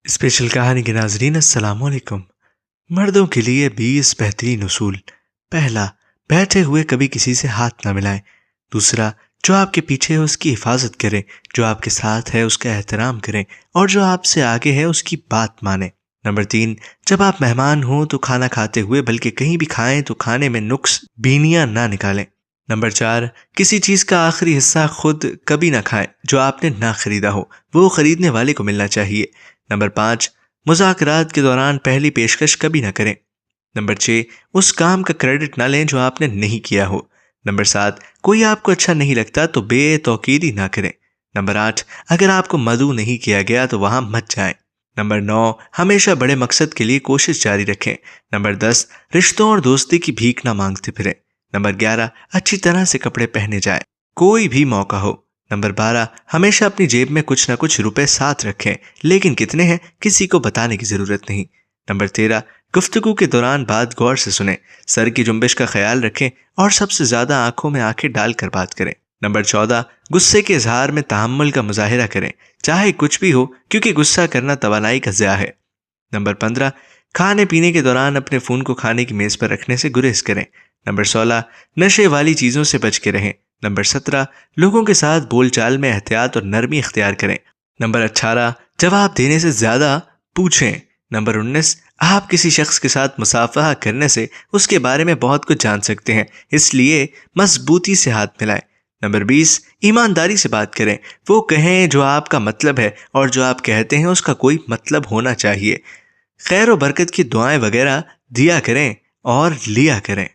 Special कहानी के नाजरीन अस्सलाम वालेकुम। मर्दों के लिए 20 बेहतरीन उसूल। पहला, बैठे हुए कभी किसी से हाथ ना मिलाएं। दूसरा, जो आपके पीछे है उसकी हिफाजत करें, जो आपके साथ है उसका एहतराम करें और जो आपसे आगे है उसकी बात माने। नंबर 3, जब आप मेहमान हो तो खाना खाते हुए बल्कि कहीं भी खाएं तो खाने में नुक्स बीनियां ना निकालें। नंबर 4, किसी चीज का आखिरी हिस्सा खुद कभी ना खाएं जो आपने ना खरीदा हो, वो खरीदने वाले को मिलना चाहिए। नंबर 5, मुज़ाकरात के दौरान पहली पेशकश कभी ना करें। नंबर 6, उस काम का क्रेडिट ना लें जो आपने नहीं किया हो। नंबर 7, कोई आपको अच्छा नहीं लगता तो बेतौकीदी ना करें। नंबर 8, अगर आपको मदऊ नहीं किया गया तो वहां मत जाएं। नंबर 9, हमेशा बड़े मकसद के लिए कोशिश जारी रखें। नंबर 10, रिश्तों और दोस्ती की भीख ना मांगते फिरें। नंबर 11, अच्छी तरह से कपड़े पहने जाएं, कोई भी मौका हो। नंबर 12, हमेशा अपनी जेब में कुछ ना कुछ रुपए साथ रखें, लेकिन कितने हैं किसी को बताने की जरूरत नहीं। नंबर 13, गुफ्तगू के दौरान बात गौर से सुने, सर की जुम्बिश का ख्याल रखें और सबसे ज्यादा आंखों में आंखें डालकर बात करें। नंबर 14, गुस्से के इजहार में तहम्मुल का मुजाहिरा करें, चाहे कुछ भी हो, क्योंकि गुस्सा करना तवानाई का ज़िया है। नंबर 15, खाने पीने के दौरान अपने फोन को खाने की मेज पर रखने से गुरेज करें। नंबर 16, नशे वाली चीजों से बच के रहें। नंबर 17, लोगों के साथ बोलचाल में एहतियात और नरमी इख्तियार करें। नंबर 18, जवाब देने से ज्यादा पूछें। नंबर 19, आप किसी शख्स के साथ मुसाफहा करने से उसके बारे में बहुत कुछ जान सकते हैं, इसलिए मजबूती से हाथ मिलाएं। नंबर 20, ईमानदारी से बात करें, वो कहें जो आपका मतलब है और जो आप कहते हैं उसका कोई मतलब होना चाहिए। खैर व बरकत की दुआएं वगैरह दिया करें और लिया करें।